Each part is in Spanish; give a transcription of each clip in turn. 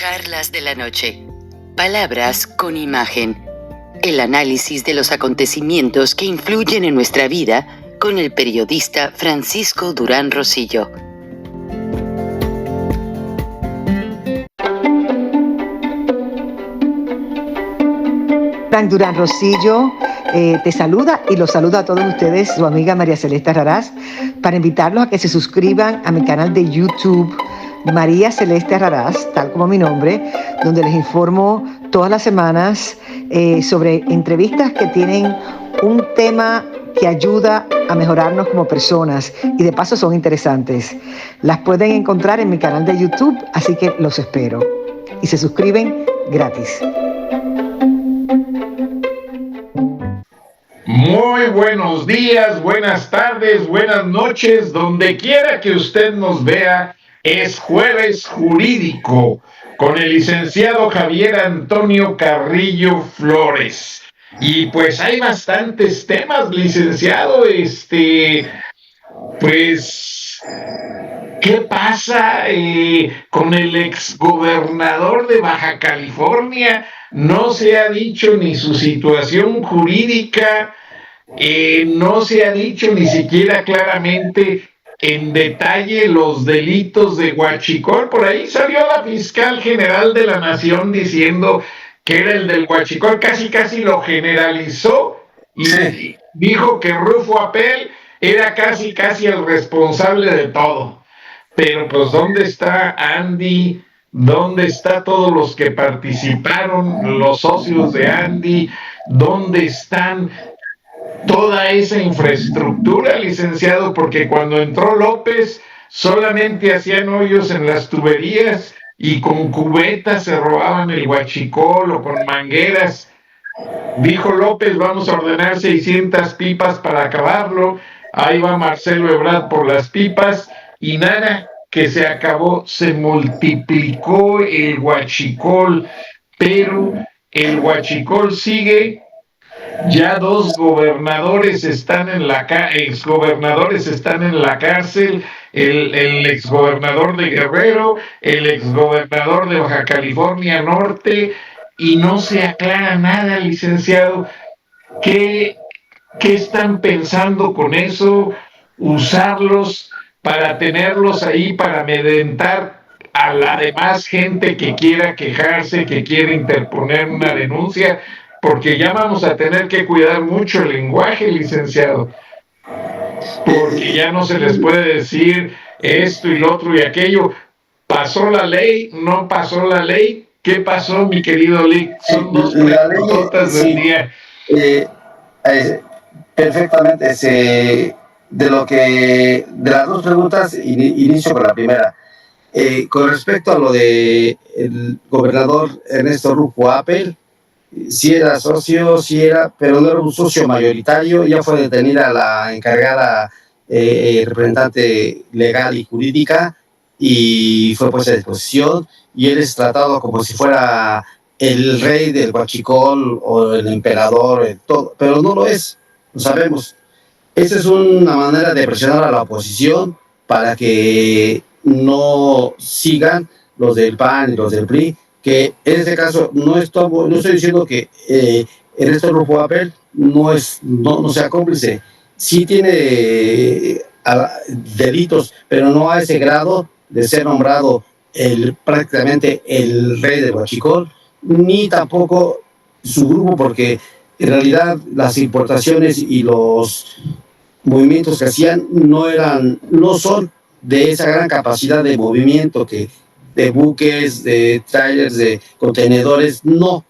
Charlas de la noche. Palabras con imagen. El análisis de los acontecimientos que influyen en nuestra vida con el periodista Francisco Durán Rosillo. Frank Durán Rosillo te saluda y los saluda a todos ustedes, su amiga María Celeste Raraz, para invitarlos a que se suscriban a mi canal de YouTube, María Celeste Raraz, tal como mi nombre, donde les informo todas las semanas sobre entrevistas que tienen un tema que ayuda a mejorarnos como personas y de paso son interesantes. Las pueden encontrar en mi canal de YouTube, así que los espero. Y se suscriben gratis. Muy buenos días, buenas tardes, buenas noches, donde quiera que usted nos vea. Es Jueves Jurídico con el licenciado Javier Antonio Carrillo Flores. Y pues hay bastantes temas, licenciado. Pues, ¿qué pasa con el exgobernador de Baja California? No se ha dicho ni su situación jurídica, no se ha dicho ni siquiera claramente en detalle los delitos de huachicol. Por ahí salió la fiscal general de la Nación diciendo que era el del huachicol, casi lo generalizó y dijo que Rufo Apel era casi el responsable de todo. Pero pues, ¿dónde está Andy? ¿Dónde están todos los que participaron, los socios de Andy? ¿Dónde están toda esa infraestructura, licenciado? Porque cuando entró López solamente hacían hoyos en las tuberías y con cubetas se robaban el huachicol o con mangueras. Dijo López, vamos a ordenar 600 pipas para acabarlo. Ahí va Marcelo Ebrard por las pipas y nada, que se acabó, se multiplicó el huachicol, pero el huachicol sigue. Ya 2 gobernadores están en exgobernadores están en la cárcel, el exgobernador de Guerrero, el exgobernador de Baja California Norte, y no se aclara nada, licenciado. ¿Qué están pensando con eso? ¿Usarlos para tenerlos ahí, para amedrentar a la demás gente que quiera quejarse, que quiera interponer una denuncia? Porque ya vamos a tener que cuidar mucho el lenguaje, licenciado, porque ya no se les puede decir esto y lo otro y aquello. ¿Pasó la ley? ¿No pasó la ley? ¿Qué pasó, mi querido Lick? Son 2 preguntas del día. Perfectamente. De las 2 preguntas, inicio con la primera. Con respecto a lo de el gobernador Ernesto Rufo Apel, sí era socio, pero no era un socio mayoritario. Ya fue detenida la encargada representante legal y jurídica y fue puesta a disposición, y él es tratado como si fuera el rey del huachicol o el emperador, todo, pero no lo es, lo sabemos. Esa es una manera de presionar a la oposición para que no sigan los del PAN y los del PRI, que en este caso no estoy diciendo que Ernesto Rufo Apel no sea cómplice. Sí tiene delitos, pero no a ese grado de ser nombrado prácticamente el rey del huachicol, ni tampoco su grupo, porque en realidad las importaciones y los movimientos que hacían no son de esa gran capacidad de movimiento de buques, de trailers, de contenedores. No.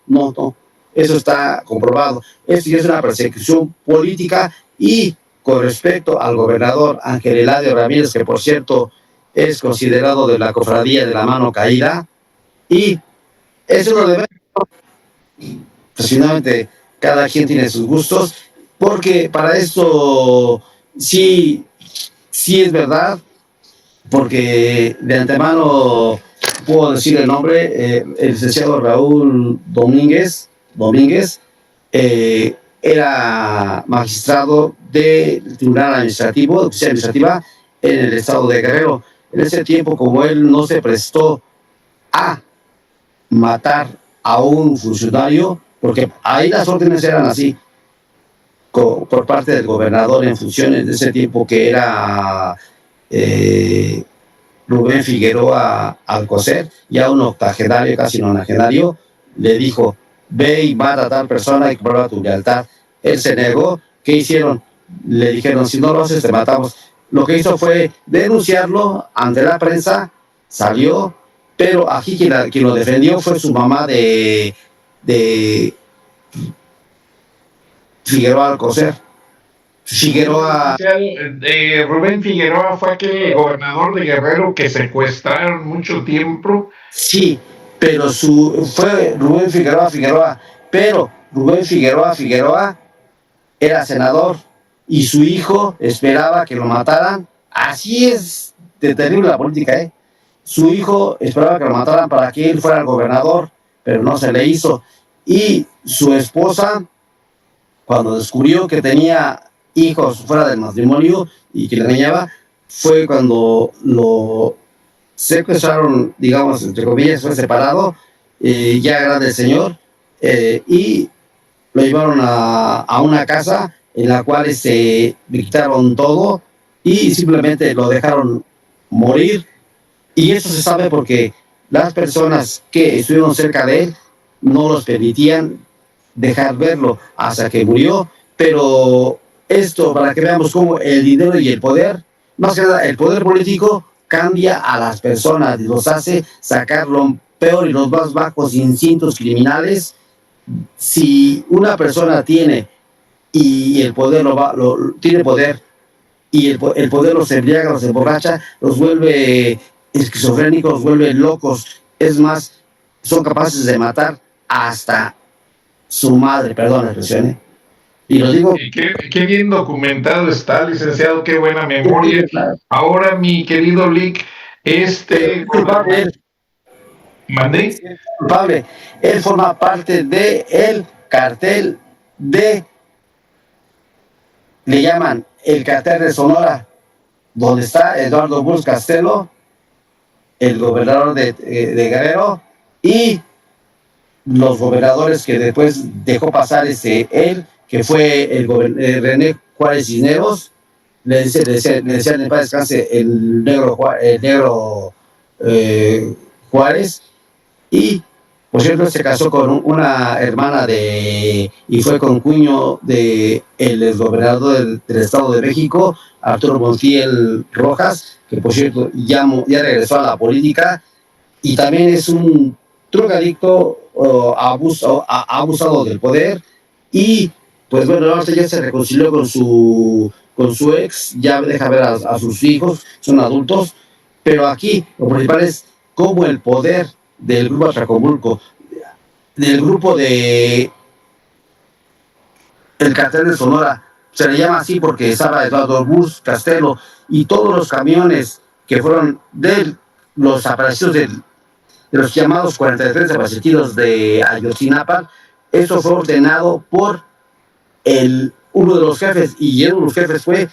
Eso está comprobado. Esto ya es una persecución política. Y con respecto al gobernador Ángel Eladio Ramírez, que por cierto es considerado de la cofradía de la mano caída, y eso lo debe. Pues finalmente cada quien tiene sus gustos, porque para esto sí es verdad, porque de antemano puedo decir el nombre. El licenciado Raúl Domínguez era magistrado del Tribunal Administrativo, de Justicia Administrativa en el estado de Guerrero. En ese tiempo, como él no se prestó a matar a un funcionario, porque ahí las órdenes eran así, por parte del gobernador en funciones de ese tiempo, que era Rubén Figueroa Alcocer, ya un octogenario, casi nonagenario, le dijo: ve y mata a tal persona y prueba tu lealtad. Él se negó. ¿Qué hicieron? Le dijeron: si no lo haces, te matamos. Lo que hizo fue denunciarlo ante la prensa, salió, pero aquí quien lo defendió fue su mamá de Figueroa Alcocer. Figueroa. Rubén Figueroa fue aquel gobernador de Guerrero que secuestraron mucho tiempo. Sí, pero fue Rubén Figueroa, pero Rubén Figueroa era senador y su hijo esperaba que lo mataran. Así es de terrible la política, ¿eh? Su hijo esperaba que lo mataran para que él fuera el gobernador, pero no se le hizo. Y su esposa, cuando descubrió que tenía hijos fuera del matrimonio y que le engañaba, fue cuando lo secuestraron, digamos, entre comillas, fue separado, ya grande el señor, y lo llevaron a una casa en la cual le quitaron todo y simplemente lo dejaron morir. Y eso se sabe porque las personas que estuvieron cerca de él no los permitían dejar verlo hasta que murió. Pero esto, para que veamos cómo el dinero y el poder, más que nada el poder político, cambia a las personas y los hace sacar lo peor y los más bajos instintos criminales. Si una persona tiene y el poder tiene poder y el poder los embriaga, los emborracha, los vuelve esquizofrénicos, los vuelve locos. Es más, son capaces de matar hasta su madre, perdón la expresión, ¿eh? Y lo digo. Y qué bien documentado está, licenciado, qué buena memoria. Ahora, mi querido Lick, ¿Mandé? Culpable. Él forma parte del cartel le llaman el cartel de Sonora, donde está Eduardo Burz Castelo, el gobernador de Guerrero, y los gobernadores que después dejó pasar él, que fue René Juárez Cisneros, le decían en paz descanse el negro Juárez, y por cierto se casó con una hermana y fue concuño de el exgobernador del Estado de México, Arturo Montiel Rojas, que por cierto ya regresó a la política, y también es un drogadicto, ha abusado del poder, y pues bueno, ahora ya se reconcilió con su ex, ya deja ver a sus hijos, son adultos, pero aquí lo principal es cómo el poder del grupo Atlacomulco, del grupo el cartel de Sonora, se le llama así porque estaba Eduardo Burz Castelo y todos los camiones que fueron de los aparecidos de los llamados 43 desaparecidos de Ayotzinapa. Eso fue ordenado por uno de los jefes, y uno de los jefes fue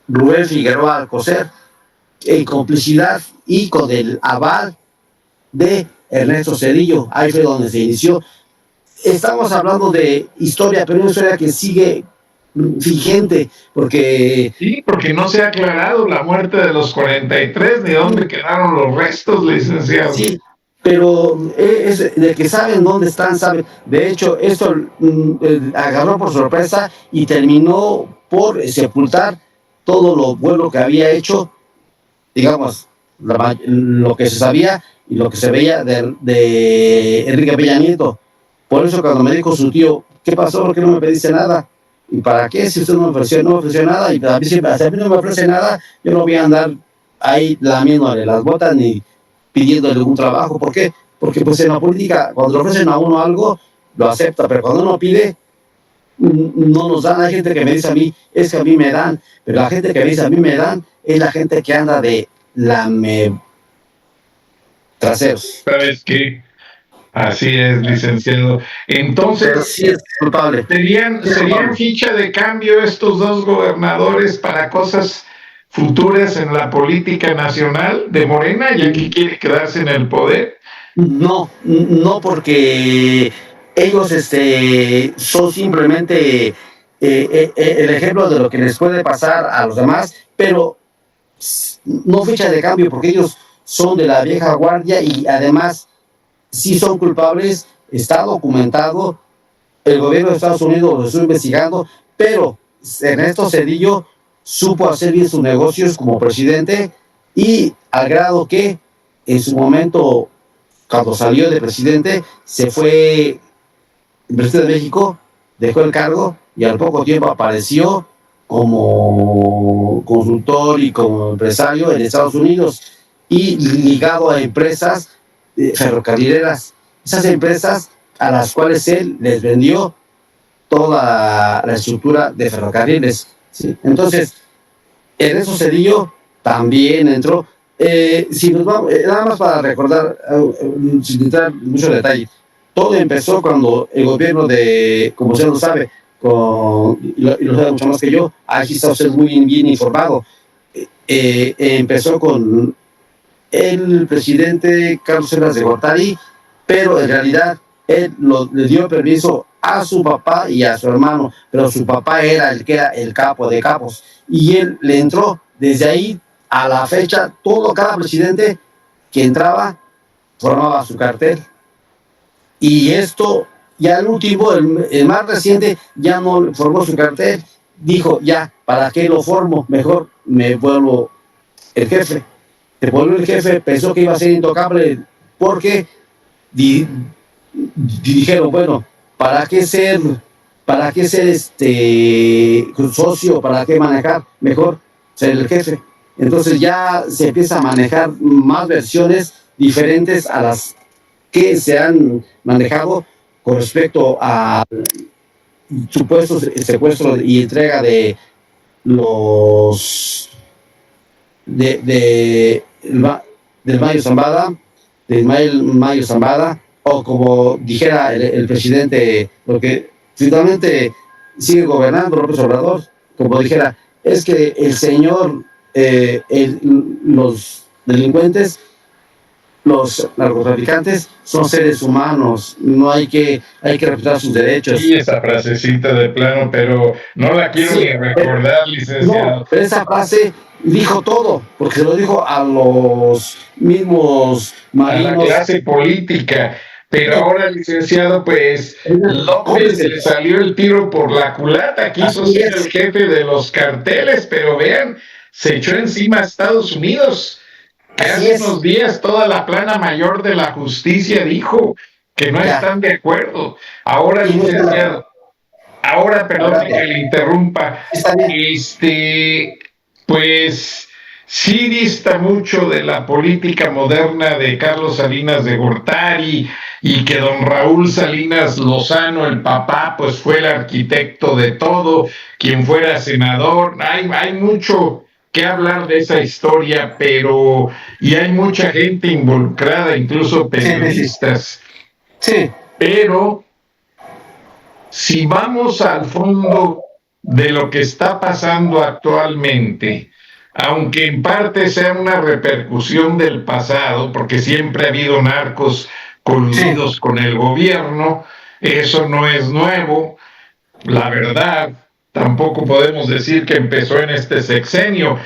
Rubén Figueroa Alcocer, en complicidad y con el aval de Ernesto Zedillo. Ahí fue donde se inició. Estamos hablando de historia, pero una historia que sigue vigente, porque... Sí, porque no se ha aclarado la muerte de los 43, ni dónde quedaron los restos, licenciado. Sí, pero es de que saben dónde están, saben. De hecho, esto agarró por sorpresa y terminó por sepultar todo lo bueno que había hecho, digamos, lo que se sabía y lo que se veía de Enrique Peña Nieto. Por eso cuando me dijo su tío: ¿qué pasó? ¿Por qué no me pediste nada? ¿Y para qué? Si usted no me ofreció nada, y a mí, si a mí no me ofrece nada, yo no voy a andar ahí lamiéndole las botas ni pidiéndole un trabajo. ¿Por qué? Porque pues en la política, cuando le ofrecen a uno algo, lo acepta, pero cuando uno pide, no nos dan. Hay gente que me dice a mí: es que a mí me dan, pero la gente que me dice a mí me dan es la gente que anda de traseros. ¿Sabes qué? Así es, licenciado. Entonces, sí es culpable. ¿Serían ficha de cambio estos dos gobernadores para cosas futuras en la política nacional de Morena, ya que quiere quedarse en el poder? No, no porque ellos son simplemente el ejemplo de lo que les puede pasar a los demás, pero no ficha de cambio porque ellos son de la vieja guardia y además sí son culpables, está documentado, el gobierno de Estados Unidos lo está investigando, pero Ernesto Zedillo supo hacer bien sus negocios como presidente y al grado que en su momento, cuando salió de presidente, se fue el presidente de México, dejó el cargo y al poco tiempo apareció como consultor y como empresario en Estados Unidos y ligado a empresas ferrocarrileras. Esas empresas a las cuales él les vendió toda la estructura de ferrocarriles. ¿Sí? Entonces, Ernesto Zedillo también entró. Si nos vamos, nada más para recordar, sin entrar en mucho detalle, todo empezó cuando el gobierno de, como usted lo sabe, y lo sabe mucho más que yo, aquí está usted muy bien informado, empezó con el presidente Carlos Salinas de Gortari, pero en realidad él le dio permiso a su papá y a su hermano, pero su papá era el que era el capo de capos, y él le entró desde ahí a la fecha, cada presidente que entraba formaba su cartel. Y esto, ya el último, el más reciente, ya no formó su cartel, dijo, ya, ¿para qué lo formo? Mejor me vuelvo el jefe. Se volvió el jefe, pensó que iba a ser intocable, porque dijeron, bueno, ¿para qué ser socio? ¿Para qué manejar? Mejor ser el jefe. Entonces ya se empieza a manejar más versiones diferentes a las que se han manejado con respecto a supuestos secuestros y entrega de los del Mayo Zambada, de Ismael Mayo Zambada, o como dijera el presidente, porque finalmente sigue gobernando López Obrador, como dijera, es que el señor, los delincuentes, los narcotraficantes son seres humanos, hay que respetar sus derechos. Sí, esa frasecita de plano, pero no la quiero ni recordar, licenciado. No, pero esa frase dijo todo, porque se lo dijo a los mismos marinos. A la clase política. Pero ahora, licenciado, pues López le salió el tiro por la culata, quiso ser el jefe de los carteles, pero vean, se echó encima a Estados Unidos. Que hace unos días toda la plana mayor de la justicia dijo que no están de acuerdo. Ahora, licenciado, perdón que le interrumpa, pues sí dista mucho de la política moderna de Carlos Salinas de Gortari y que don Raúl Salinas Lozano, el papá, pues fue el arquitecto de todo, quien fuera senador. Hay mucho que hablar de esa historia, y hay mucha gente involucrada, incluso periodistas. Sí. Pero si vamos al fondo de lo que está pasando actualmente, aunque en parte sea una repercusión del pasado, porque siempre ha habido narcos coludidos con el gobierno, eso no es nuevo, la verdad. Tampoco podemos decir que empezó en este sexenio.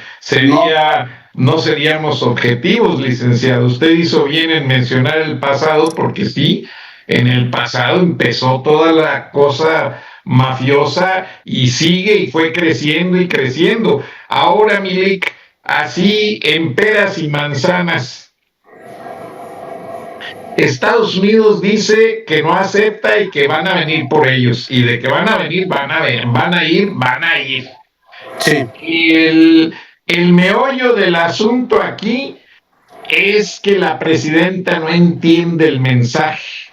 No seríamos objetivos, licenciado. Usted hizo bien en mencionar el pasado, porque sí, en el pasado empezó toda la cosa mafiosa y sigue y fue creciendo y creciendo. Ahora, Milik, así en peras y manzanas, Estados Unidos dice que no acepta y que van a venir por ellos. Y de que van a venir, van a ir. Sí. Y el meollo del asunto aquí es que la presidenta no entiende el mensaje.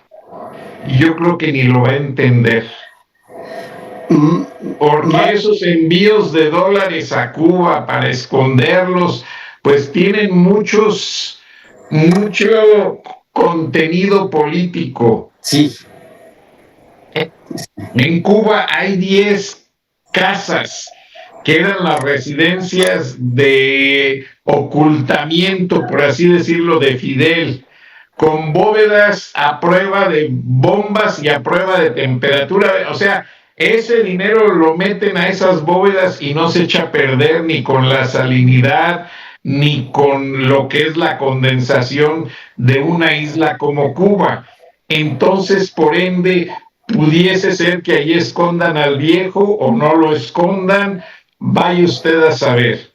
Y yo creo que ni lo va a entender. Porque esos envíos de dólares a Cuba para esconderlos, pues tienen mucho contenido político. Sí. En Cuba hay 10 casas que eran las residencias de ocultamiento, por así decirlo, de Fidel, con bóvedas a prueba de bombas y a prueba de temperatura. O sea, ese dinero lo meten a esas bóvedas y no se echa a perder ni con la salinidad, ni con lo que es la condensación de una isla como Cuba. Entonces, por ende, pudiese ser que ahí escondan al viejo o no lo escondan, vaya usted a saber.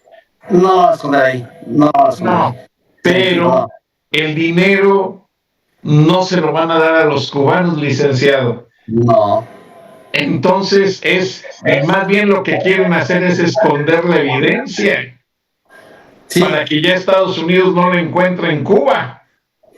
No, esconder ahí, no, esconder ahí. No, pero el dinero no se lo van a dar a los cubanos, licenciado. No. Entonces más bien lo que quieren hacer es esconder la evidencia, Sí, para que ya Estados Unidos no lo encuentre en Cuba.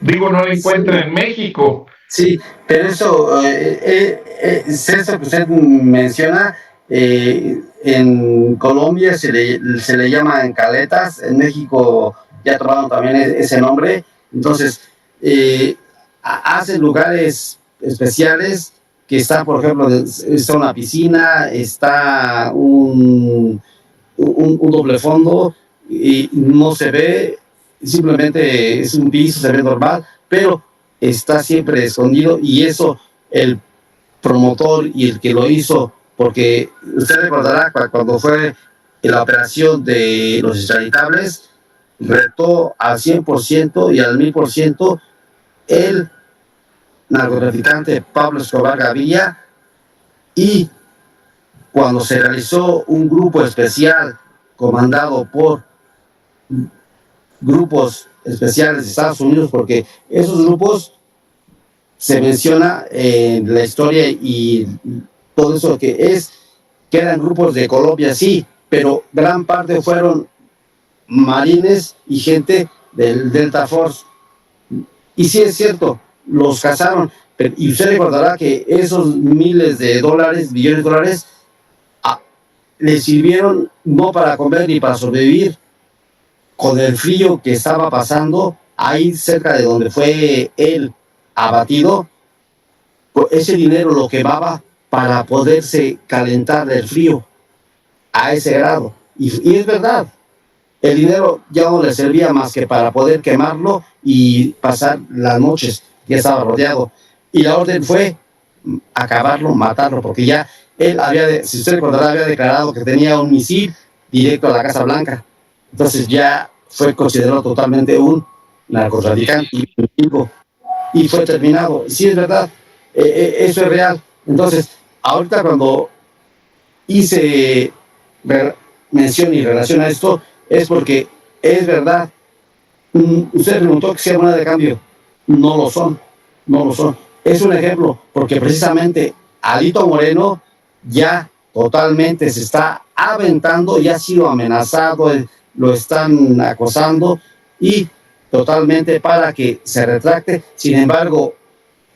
Digo, no lo encuentre en México. sí, pero eso, eso que usted menciona, en Colombia se le llaman caletas, en México ya tomaron también ese nombre. Entonces, hacen lugares especiales que está, por ejemplo, está una piscina, está un doble fondo y no se ve, simplemente es un piso, se ve normal, pero está siempre escondido, y eso el promotor y el que lo hizo, porque usted recordará cuando fue la operación de los extraditables, retó al 100% y al 1000% el narcotraficante Pablo Escobar Gaviria, y cuando se realizó un grupo especial comandado por grupos especiales de Estados Unidos, porque esos grupos se menciona en la historia y todo eso que eran grupos de Colombia, sí, pero gran parte fueron marines y gente del Delta Force. Y sí es cierto, los cazaron, y usted recordará que esos miles de dólares, billones de dólares, les sirvieron no para comer ni para sobrevivir. Con el frío que estaba pasando ahí cerca de donde fue él abatido, ese dinero lo quemaba para poderse calentar del frío a ese grado. Y es verdad, el dinero ya no le servía más que para poder quemarlo y pasar las noches, ya estaba rodeado. Y la orden fue acabarlo, matarlo, porque ya él si usted recordará, había declarado que tenía un misil directo a la Casa Blanca. Entonces ya fue considerado totalmente un narcotraficante y fue terminado. Sí, es verdad, eso es real. Entonces, ahorita cuando hice mención y relación a esto, es porque es verdad. Usted preguntó que sea moneda de cambio. No lo son, no lo son. Es un ejemplo, porque precisamente Alito Moreno ya totalmente se está aventando, ya ha sido amenazado, lo están acosando, y totalmente para que se retracte. Sin embargo,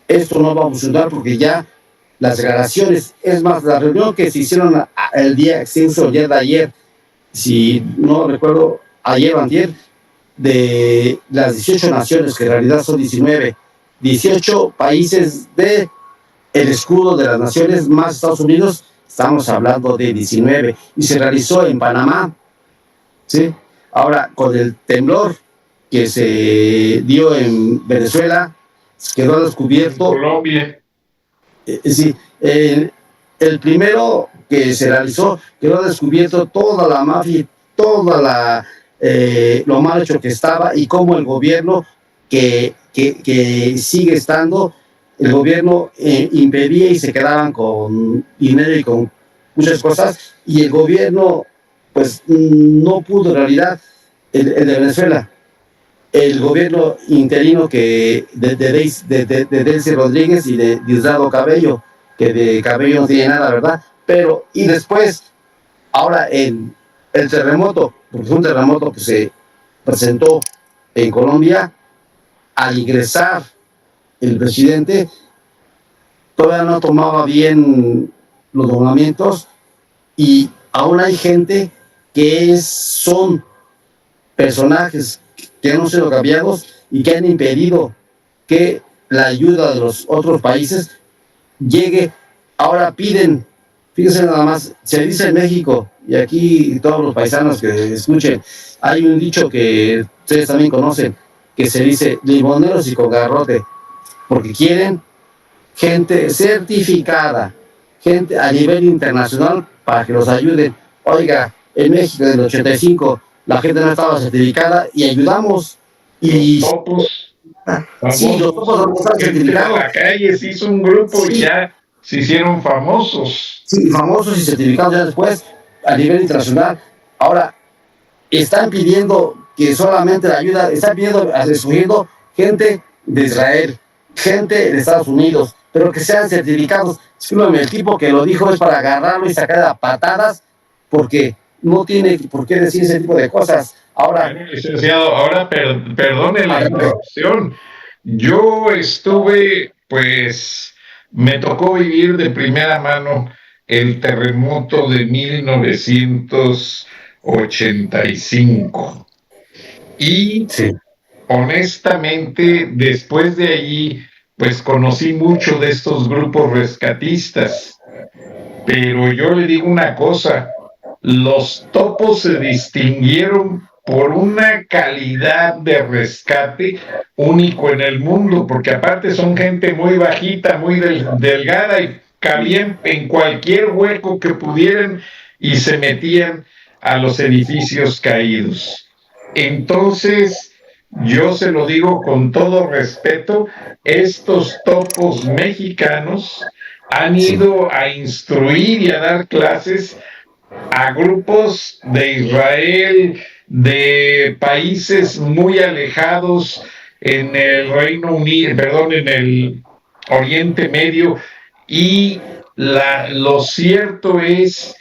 esto no va a funcionar porque ya las declaraciones, es más, la reunión que se hicieron el día extenso, el día de ayer, si no recuerdo, ayer o antier, de las 18 naciones, que en realidad son 18 países de el escudo de las naciones más Estados Unidos, estamos hablando de 19, y se realizó en Panamá, ¿sí? Ahora, con el temblor que se dio en Venezuela, quedó descubierto. Colombia. Sí, el primero que se realizó, quedó descubierto toda la mafia, toda lo mal hecho que estaba, y cómo el gobierno que sigue estando, el gobierno impedía y se quedaban con dinero y con muchas cosas, y el gobierno pues no pudo en realidad, el de Venezuela, el gobierno interino que de Delcy Rodríguez y de Diosdado Cabello, que de Cabello no tiene nada, ¿verdad? Pero, y después, ahora el terremoto, porque fue un terremoto que se presentó en Colombia, al ingresar el presidente, todavía no tomaba bien los nombramientos, y aún hay gente que son personajes que han sido cambiados y que han impedido que la ayuda de los otros países llegue. Ahora piden, fíjense nada más, se dice en México, y aquí todos los paisanos que escuchen, hay un dicho que ustedes también conocen: que se dice limoneros y con garrote, porque quieren gente certificada, gente a nivel internacional para que los ayuden. Oiga, en México del 85 la gente no estaba certificada y ayudamos. Y Topos sí, los topos no están gente de certificados. la calle se hizo un grupo y Sí, ya se hicieron famosos. sí, famosos y certificados ya después a nivel internacional. Ahora, están pidiendo que solamente la ayuda, están pidiendo, escogiendo gente de Israel, gente de Estados Unidos, pero que sean certificados. Discúlpeme, el tipo que lo dijo es para agarrarlo y sacar a patadas, porque no tiene por qué decir ese tipo de cosas. Ahora, Bueno, licenciado, ahora perdone la adelante. interrupción. Yo estuve, pues, me tocó vivir de primera mano el terremoto de 1985. Y Sí, honestamente, después de allí, pues conocí mucho de estos grupos rescatistas. Pero yo le digo una cosa, los topos se distinguieron por una calidad de rescate único en el mundo, porque aparte son gente muy bajita, muy delgada y cabían en cualquier hueco que pudieran y se metían a los edificios caídos. Entonces, yo se lo digo con todo respeto, estos topos mexicanos han sí, ido a instruir y a dar clases a grupos de Israel, de países muy alejados en el Reino Unido, perdón, en el Oriente Medio, y lo cierto es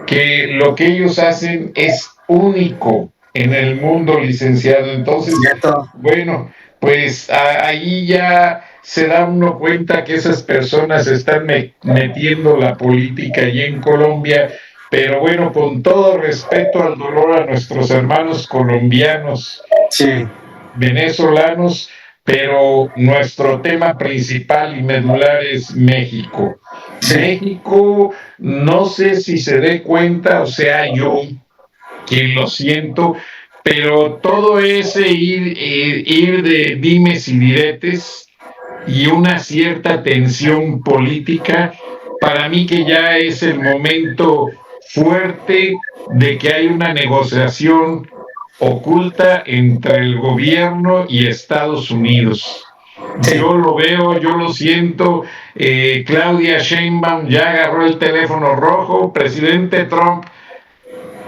que lo que ellos hacen es único en el mundo, licenciado. Entonces, cierto. bueno, pues ahí ya se da uno cuenta que esas personas están metiendo la política allí en Colombia, pero bueno, con todo respeto al dolor a nuestros hermanos colombianos, Sí, venezolanos, pero nuestro tema principal y medular es México. sí, México, no sé si se dé cuenta, o sea, yo quien lo siento, pero todo ese ir de dimes y diretes y una cierta tensión política, para mí que ya es el momento fuerte de que hay una negociación oculta entre el gobierno y Estados Unidos. sí, Yo lo veo, yo lo siento. Claudia Sheinbaum ya agarró el teléfono rojo. Presidente Trump,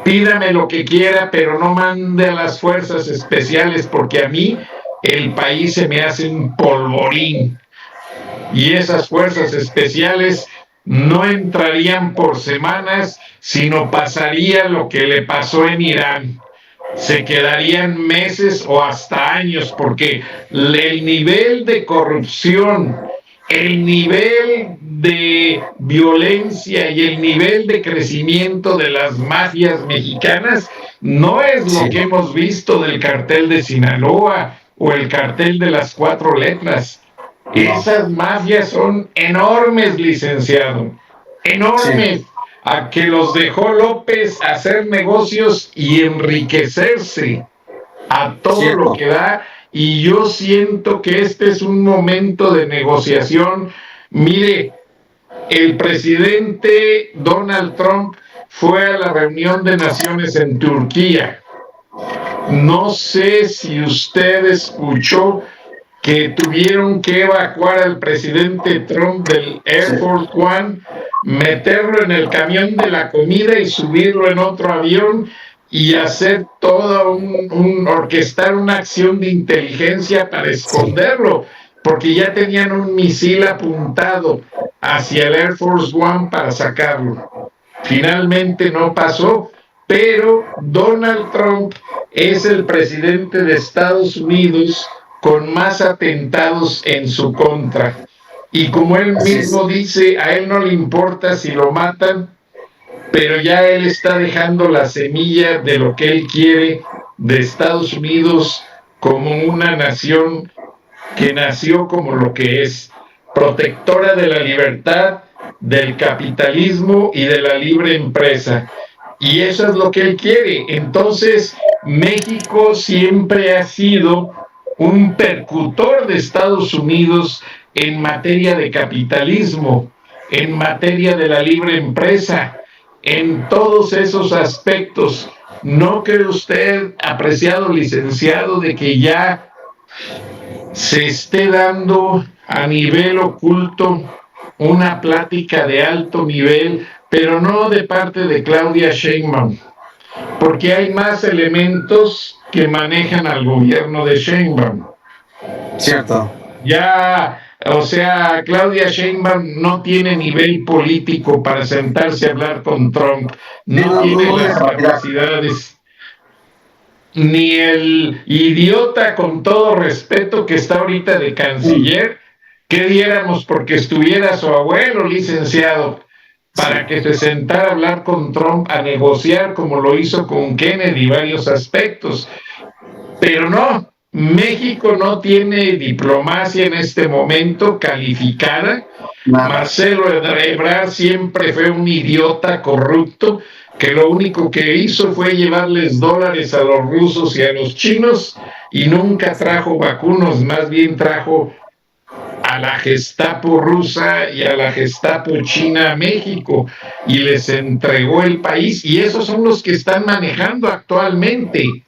pídame lo que quiera, pero no mande a las fuerzas especiales porque a mí el país se me hace un polvorín. Y esas fuerzas especiales no entrarían por semanas, sino pasaría lo que le pasó en Irán. Se quedarían meses o hasta años, porque el nivel de corrupción, el nivel de violencia y el nivel de crecimiento de las mafias mexicanas no es lo sí, que hemos visto del cartel de Sinaloa o el cartel de las 4 letras. Esas mafias son enormes, licenciado, sí, enormes, a que los dejó López hacer negocios y enriquecerse a todo lo cierto. que da, y yo siento que este es un momento de negociación. Mire, el presidente Donald Trump fue a la reunión de naciones en Turquía. No sé si usted escuchó que tuvieron que evacuar al presidente Trump del Air Force One, meterlo en el camión de la comida y subirlo en otro avión y hacer orquestar una acción de inteligencia para esconderlo, porque ya tenían un misil apuntado hacia el Air Force One para sacarlo. Finalmente no pasó, pero Donald Trump es el presidente de Estados Unidos con más atentados en su contra. Y como él mismo dice, a él no le importa si lo matan, pero ya él está dejando la semilla de lo que él quiere de Estados Unidos como una nación que nació como lo que es, protectora de la libertad, del capitalismo y de la libre empresa. Y eso es lo que él quiere. Entonces, México siempre ha sido un percutor de Estados Unidos en materia de capitalismo, en materia de la libre empresa, en todos esos aspectos. ¿No cree usted, apreciado licenciado, de que ya se esté dando a nivel oculto una plática de alto nivel, pero no de parte de Claudia Sheinbaum? Porque hay más elementos que manejan al gobierno de Sheinbaum. Cierto. Ya, o sea, Claudia Sheinbaum no tiene nivel político para sentarse a hablar con Trump, no tiene las capacidades, ni el idiota, con todo respeto, que está ahorita de canciller, que diéramos porque estuviera su abuelo, licenciado, para que se sentara a hablar con Trump, a negociar como lo hizo con Kennedy, varios aspectos. Pero no, México no tiene diplomacia en este momento calificada. Marcelo Ebrard siempre fue un idiota corrupto que lo único que hizo fue llevarles dólares a los rusos y a los chinos y nunca trajo vacunas, más bien trajo a la Gestapo rusa y a la Gestapo china a México y les entregó el país, y esos son los que están manejando actualmente.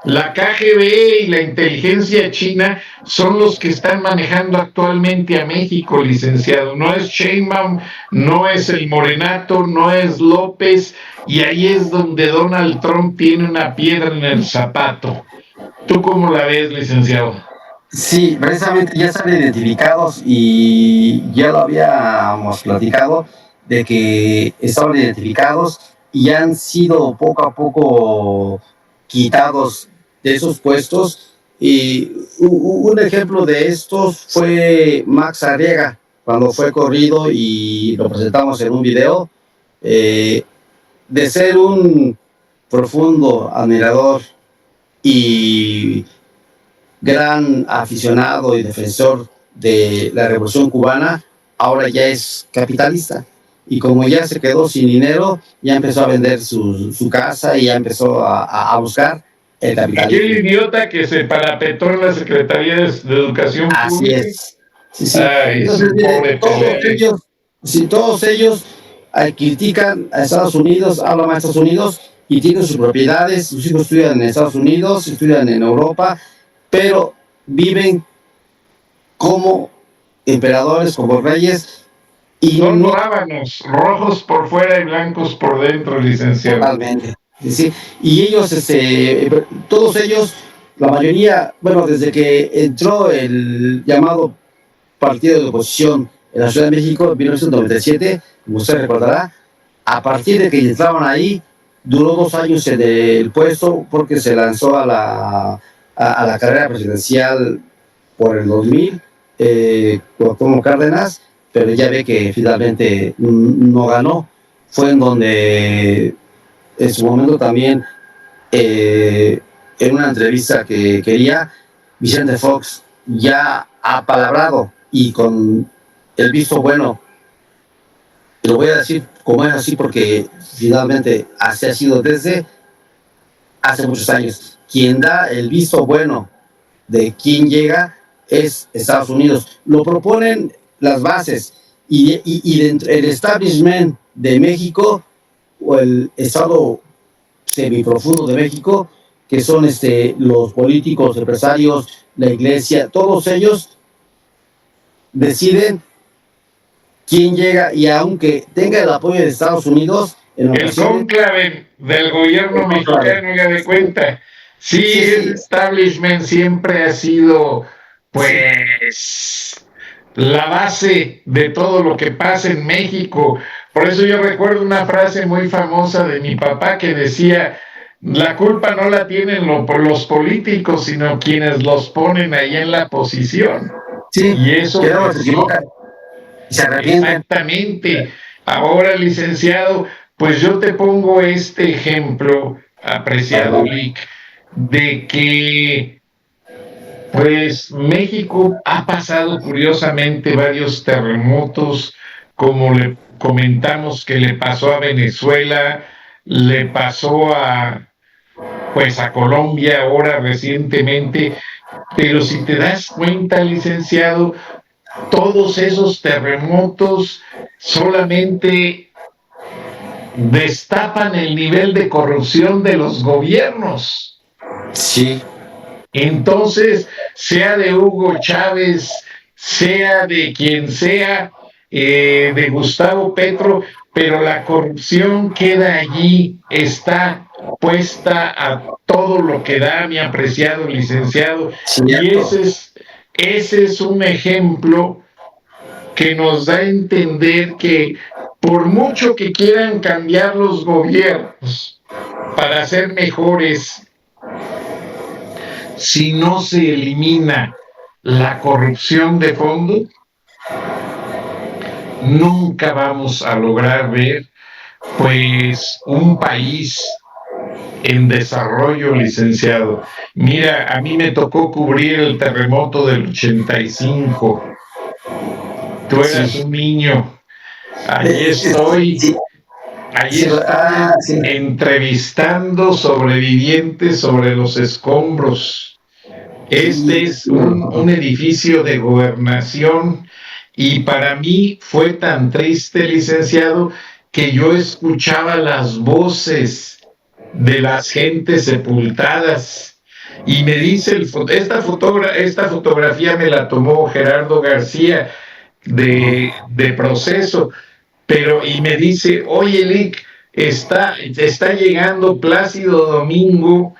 La KGB y la inteligencia china son los que están manejando actualmente a México, licenciado. No es Sheinbaum, no es el Morenato, no es López, y ahí es donde Donald Trump tiene una piedra en el zapato. ¿Tú cómo la ves, licenciado? Sí, precisamente ya están identificados y ya lo habíamos platicado de que estaban identificados y han sido poco a poco quitados de esos puestos. Y un ejemplo de estos fue Max Arriaga, cuando fue corrido y lo presentamos en un video, de ser un profundo admirador y gran aficionado y defensor de la Revolución Cubana, ahora ya es capitalista. Y como ya se quedó sin dinero, ya empezó a vender su casa y ya empezó a buscar el capitalismo. Aquel idiota que se parapetó en la Secretaría de Educación Así Pública. es. Sí, sí. Ay, entonces, todos ellos critican a Estados Unidos, hablan a Estados Unidos y tienen sus propiedades, sus hijos estudian en Estados Unidos, estudian en Europa, pero viven como emperadores, como reyes. Y son rábanos, rojos por fuera y blancos por dentro, licenciado. Totalmente. Sí, y ellos, todos ellos, la mayoría, bueno, desde que entró el llamado partido de oposición en la Ciudad de México en 1997, como usted recordará, a partir de que entraban ahí, duró 2 años en el puesto porque se lanzó a la carrera presidencial por el 2000, como Cárdenas, pero ya ve que finalmente no ganó. Fue en donde en su momento también, en una entrevista que quería, Vicente Fox ya ha palabrado y con el visto bueno, lo voy a decir como es así porque finalmente así ha sido desde hace muchos años. Quien da el visto bueno de quién llega es Estados Unidos. Lo proponen las bases y dentro el establishment de México o el estado semiprofundo de México, que son los políticos, empresarios, la iglesia, todos ellos deciden quién llega, y aunque tenga el apoyo de Estados Unidos, el cónclave del gobierno mexicano, ya de cuenta. Sí, el establishment siempre ha sido, pues, la base de todo lo que pasa en México. Por eso yo recuerdo una frase muy famosa de mi papá que decía: la culpa no la tienen los políticos, sino quienes los ponen ahí en la posición. Sí, y eso se equivocan. Exactamente. Ahora, licenciado, pues yo te pongo este ejemplo, apreciado Lic, de que pues México ha pasado curiosamente varios terremotos, como le comentamos que le pasó a Venezuela, le pasó a Colombia ahora recientemente, Pero si te das cuenta, licenciado, todos esos terremotos solamente destapan el nivel de corrupción de los gobiernos. Sí. Entonces, sea de Hugo Chávez, sea de quien sea, de Gustavo Petro, pero la corrupción queda allí, está puesta a todo lo que da, mi apreciado licenciado, y ese es un ejemplo que nos da a entender que por mucho que quieran cambiar los gobiernos para ser mejores, si no se elimina la corrupción de fondo, nunca vamos a lograr ver pues un país en desarrollo, licenciado. Mira, a mí me tocó cubrir el terremoto del 85. Tú eras un niño. Allí estoy. Allí estoy entrevistando sobrevivientes sobre los escombros. Este es un edificio de gobernación y para mí fue tan triste, licenciado, que yo escuchaba las voces de las gentes sepultadas y me dice, esta fotografía me la tomó Gerardo García de Proceso, pero y me dice, oye Lick, está llegando Plácido Domingo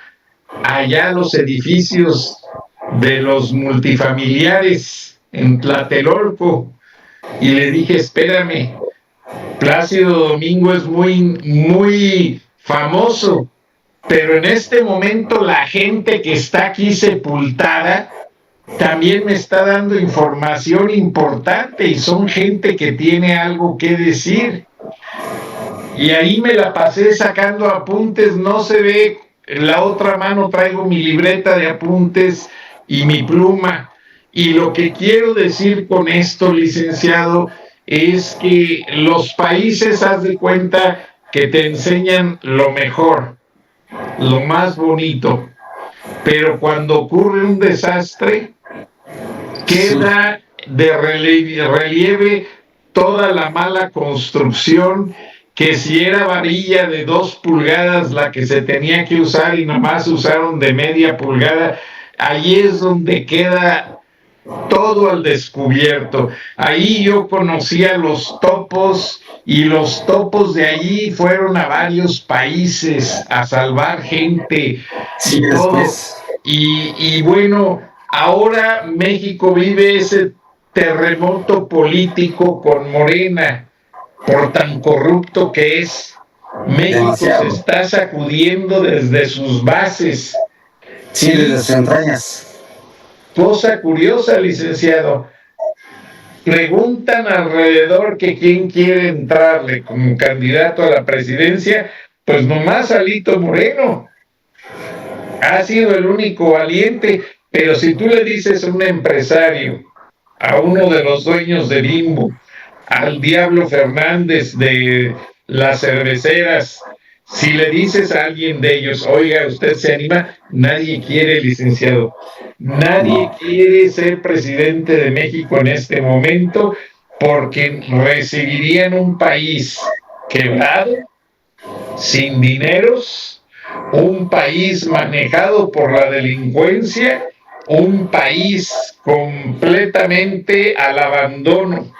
allá a los edificios de los multifamiliares en Tlatelolco, y le dije, espérame, Plácido Domingo es muy famoso, pero en este momento la gente que está aquí sepultada también me está dando información importante y son gente que tiene algo que decir. Y ahí me la pasé sacando apuntes, no se ve, en la otra mano traigo mi libreta de apuntes y mi pluma. Y lo que quiero decir con esto, licenciado, es que los países, haz de cuenta, que te enseñan lo mejor, lo más bonito, pero cuando ocurre un desastre, queda de relieve toda la mala construcción, que si era varilla de 2 pulgadas la que se tenía que usar y nomás usaron de media pulgada, ahí es donde queda todo al descubierto. Ahí yo conocí a los topos y los topos de allí fueron a varios países a salvar gente y todo. Y bueno, ahora México vive ese terremoto político con Morena, por tan corrupto que es. México se está sacudiendo desde sus bases. Sí, desde sus entrañas. Cosa curiosa, licenciado. Preguntan alrededor que quién quiere entrarle como candidato a la presidencia, pues nomás Alito Moreno. Ha sido el único valiente, pero si tú le dices a un empresario, a uno de los dueños de Bimbo, al Diablo Fernández de las cerveceras, si le dices a alguien de ellos, oiga, ¿usted se anima? Nadie quiere, licenciado. Nadie quiere ser presidente de México en este momento porque recibirían un país quebrado, sin dineros, un país manejado por la delincuencia, un país completamente al abandono.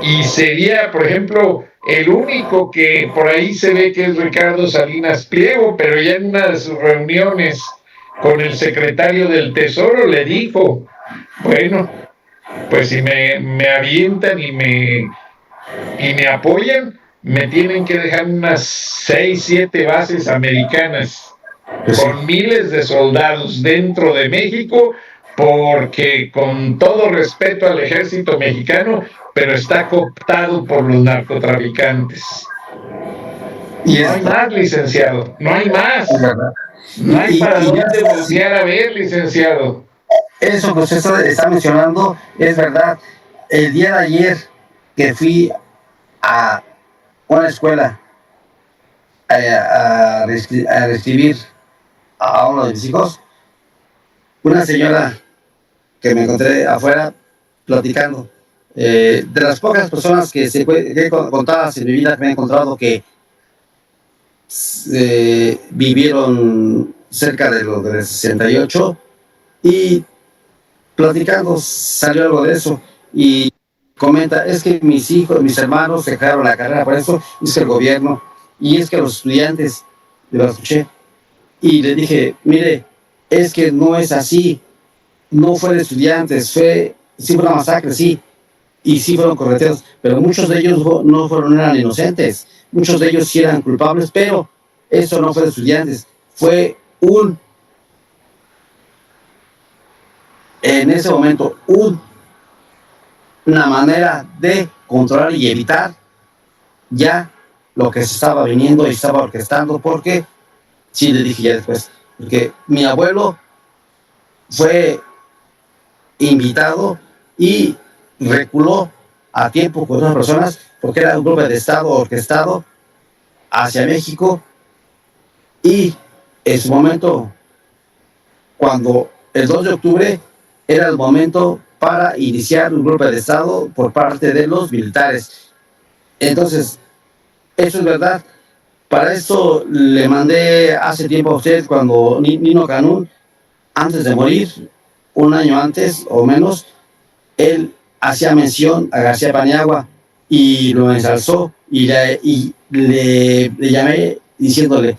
Y sería, por ejemplo, el único que por ahí se ve que es Ricardo Salinas Pliego, pero ya en una de sus reuniones con el secretario del Tesoro le dijo, bueno, pues si me avientan y me apoyan, me tienen que dejar unas 6, 7 bases americanas con miles de soldados dentro de México, porque con todo respeto al ejército mexicano, pero está cooptado por los narcotraficantes. Y no hay más, licenciado, no hay más. No hay para dónde voltear a ver, licenciado. Eso que usted está mencionando es verdad. El día de ayer que fui a una escuela a recibir a uno de mis hijos, una señora que me encontré afuera platicando, de las pocas personas que contadas en mi vida que me he encontrado que vivieron cerca de los de 68 y platicando salió algo de eso y comenta, es que mis hijos, mis hermanos dejaron la carrera por eso, es el gobierno y es que los estudiantes, lo escuché y le dije, mire, es que no es así, no fue de estudiantes, sí fue una masacre, sí, y sí fueron correteados, pero muchos de ellos no eran inocentes, muchos de ellos sí eran culpables, pero eso no fue de estudiantes, fue en ese momento, una manera de controlar y evitar ya lo que se estaba viniendo y estaba orquestando, porque, sí le dije ya después, porque mi abuelo fue invitado y reculó a tiempo con otras personas porque era un golpe de Estado orquestado hacia México y en su momento, cuando el 2 de octubre era el momento para iniciar un golpe de Estado por parte de los militares. Entonces, eso es verdad. Para esto le mandé hace tiempo a usted, cuando Nino Canún, antes de morir, un año antes o menos, él hacía mención a García Paniagua y lo ensalzó y le llamé diciéndole,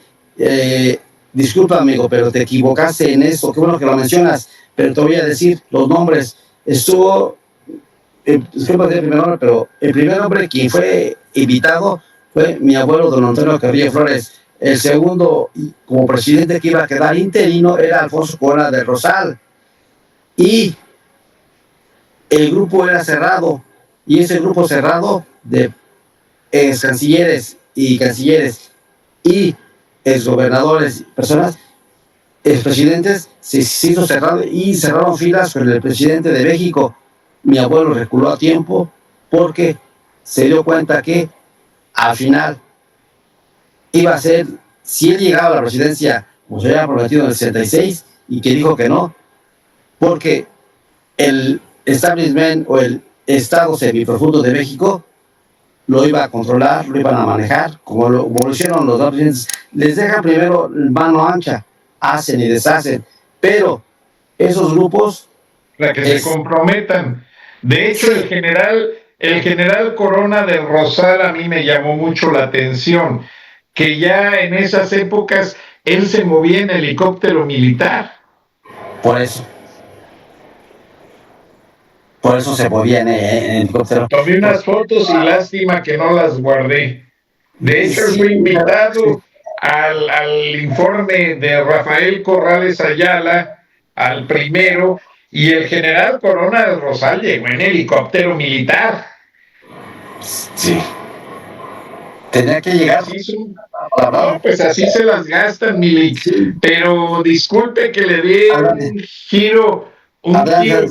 disculpa amigo, pero te equivocaste en eso, qué bueno que lo mencionas, pero te voy a decir los nombres. Estuvo, disculpa el primer nombre, pero el primer hombre quien fue invitado fue mi abuelo don Antonio Carrillo Flores. El segundo, como presidente que iba a quedar interino, era Alfonso Corona del Rosal. Y el grupo era cerrado, y ese grupo cerrado de cancilleres y exgobernadores, personas, expresidentes, se hizo cerrado y cerraron filas con el presidente de México. Mi abuelo reculó a tiempo porque se dio cuenta que al final iba a ser, si él llegaba a la presidencia, como se había prometido en el 66, y que dijo que no, porque el establishment o el Estado semiprofundo de México lo iba a controlar, lo iban a manejar, como lo hicieron los dos presidentes. Les dejan primero mano ancha, hacen y deshacen, pero esos grupos... Para que se comprometan. De hecho, el general Corona del Rosal a mí me llamó mucho la atención, que ya en esas épocas él se movía en helicóptero militar. Por eso se movía en helicóptero. Tomé unas fotos y lástima que no las guardé. De hecho, él fue invitado al informe de Rafael Corrales Ayala, al primero, y el general Corona del Rosal llegó en helicóptero militar. Sí. Tenía que llegar. No, pues así se las gastan, Milik. Pero disculpe que le dé un giro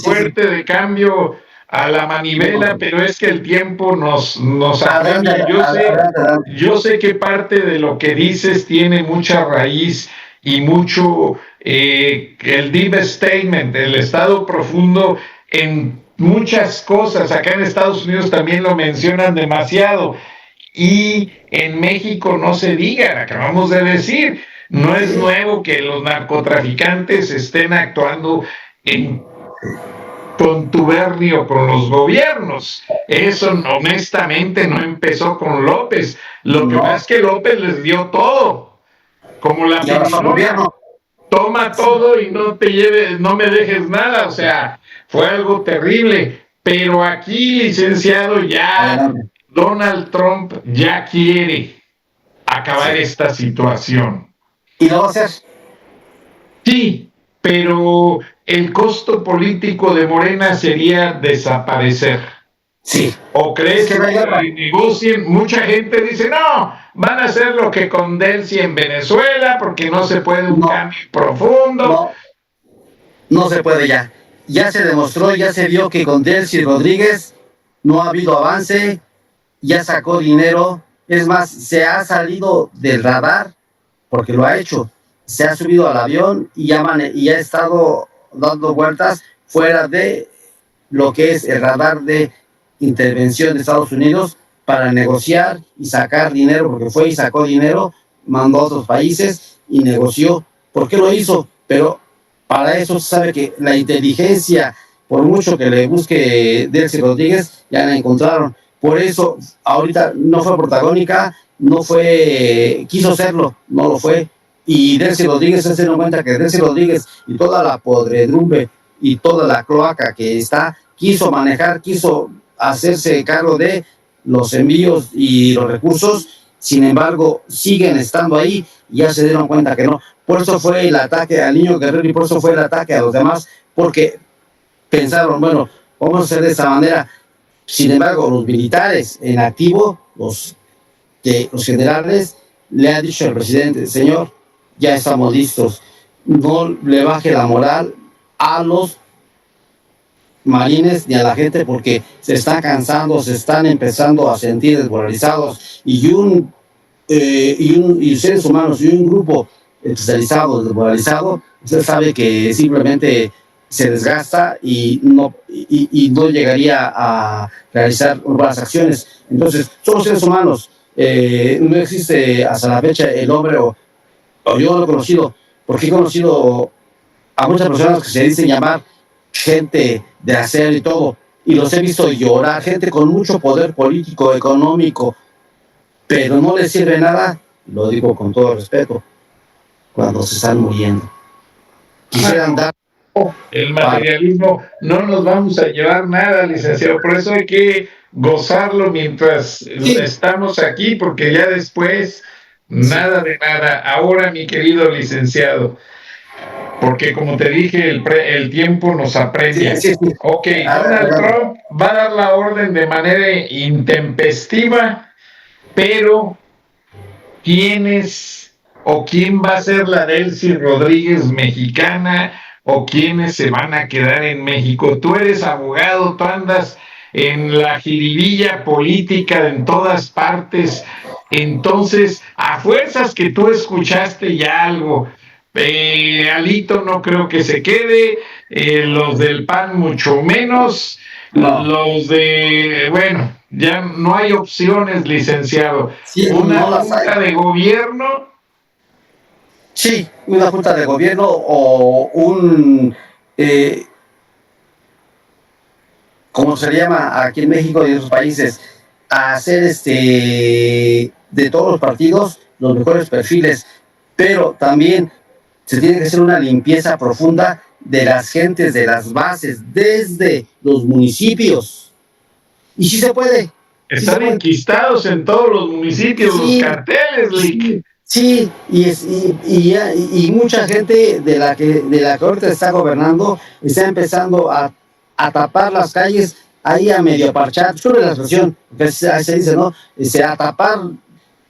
fuerte de cambio a la manivela, pero es que el tiempo nos apremia. Yo sé que parte de lo que dices tiene mucha raíz y mucho el deep statement, el estado profundo en muchas cosas. Acá en Estados Unidos también lo mencionan demasiado. Y en México no se diga, acabamos de decir, no es nuevo que los narcotraficantes estén actuando en contubernio con los gobiernos. Eso honestamente no empezó con López. Lo que pasa es que López les dio todo, como la gobierno. Toma todo y no me dejes nada. O sea, fue algo terrible. Pero aquí, licenciado, ya Donald Trump ya quiere acabar esta situación. ¿Y lo va a hacer? Sí, pero el costo político de Morena sería desaparecer. Sí. ¿O crees que negocien? Mucha gente dice, no, van a hacer lo que con Delcy en Venezuela porque no se puede un cambio profundo. No se puede ya. Ya se demostró, ya se vio que con Delcy Rodríguez no ha habido avance, ya sacó dinero, es más, se ha salido del radar, porque lo ha hecho, se ha subido al avión y ha estado dando vueltas fuera de lo que es el radar de intervención de Estados Unidos para negociar y sacar dinero, porque fue y sacó dinero, mandó a otros países y negoció. ¿Por qué lo hizo? Pero para eso se sabe que la inteligencia, por mucho que le busque Delcy Rodríguez, ya la encontraron. Por eso ahorita no fue protagónica, no fue, quiso serlo, no lo fue. Y Delcy Rodríguez se dio cuenta que Delcy Rodríguez y toda la podredumbre y toda la cloaca que está, quiso manejar, quiso hacerse cargo de los envíos y los recursos. Sin embargo, siguen estando ahí y ya se dieron cuenta que no. Por eso fue el ataque al niño Guerrero y por eso fue el ataque a los demás, porque pensaron, bueno, vamos a hacer de esa manera. Sin embargo, los militares en activo, los generales, le han dicho al presidente, señor, ya estamos listos, no le baje la moral a los marines ni a la gente porque se están cansando, se están empezando a sentir desmoralizados y seres humanos y un grupo especializado, desmoralizado, usted sabe que simplemente se desgasta y no llegaría a realizar buenas acciones. Entonces, somos seres humanos. No existe hasta la fecha el hombre, o yo no lo he conocido, porque he conocido a muchas personas que se dicen llamar gente de acero y todo, y los he visto llorar, gente con mucho poder político, económico, pero no les sirve nada, lo digo con todo respeto, cuando se están muriendo. Quisieran dar... El materialismo no nos vamos a llevar nada, licenciado, por eso hay que gozarlo mientras estamos aquí, porque ya después nada de nada. Ahora, mi querido licenciado, porque como te dije, el tiempo nos apremia. Ok, Donald Trump va a dar la orden de manera intempestiva, pero ¿quiénes o quién va a ser la Delcy Rodríguez mexicana o quiénes se van a quedar en México? Tú eres abogado, tú andas en la jiribilla política en todas partes, entonces a fuerzas que tú escuchaste ya algo. Alito no creo que se quede, los del PAN mucho menos, no. Los de, bueno, ya no hay opciones, licenciado. Sí, una junta de gobierno. Sí, una junta de gobierno o un, como se llama aquí en México y en otros países, a hacer de todos los partidos los mejores perfiles, pero también se tiene que hacer una limpieza profunda de las gentes, de las bases, desde los municipios. Y sí se puede. Están enquistados en todos los municipios, sí, los carteles, Lick. Sí, y mucha gente de la que ahorita está gobernando está empezando a tapar las calles ahí a medio parchar, sobre la expresión, que se dice, ¿no? A tapar,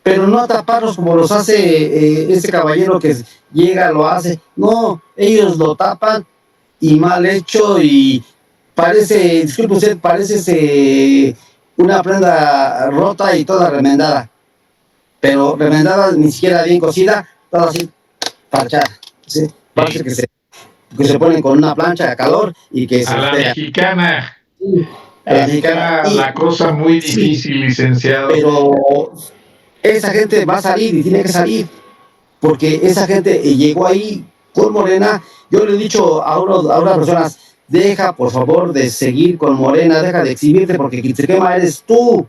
pero no a taparlos como los hace este caballero que llega, lo hace. No, ellos lo tapan y mal hecho y parece, disculpe usted, parece una prenda rota y toda remendada. Pero remendada ni siquiera bien cocida, todo así, parchada. ¿Sí? Parece que se ponen con una plancha a calor y que se... A la mexicana. Sí. La mexicana, la cosa muy difícil, sí, licenciado. Pero esa gente va a salir y tiene que salir, porque esa gente llegó ahí con Morena. Yo le he dicho a unas personas, deja por favor de seguir con Morena, deja de exhibirte, porque quien te quema eres tú.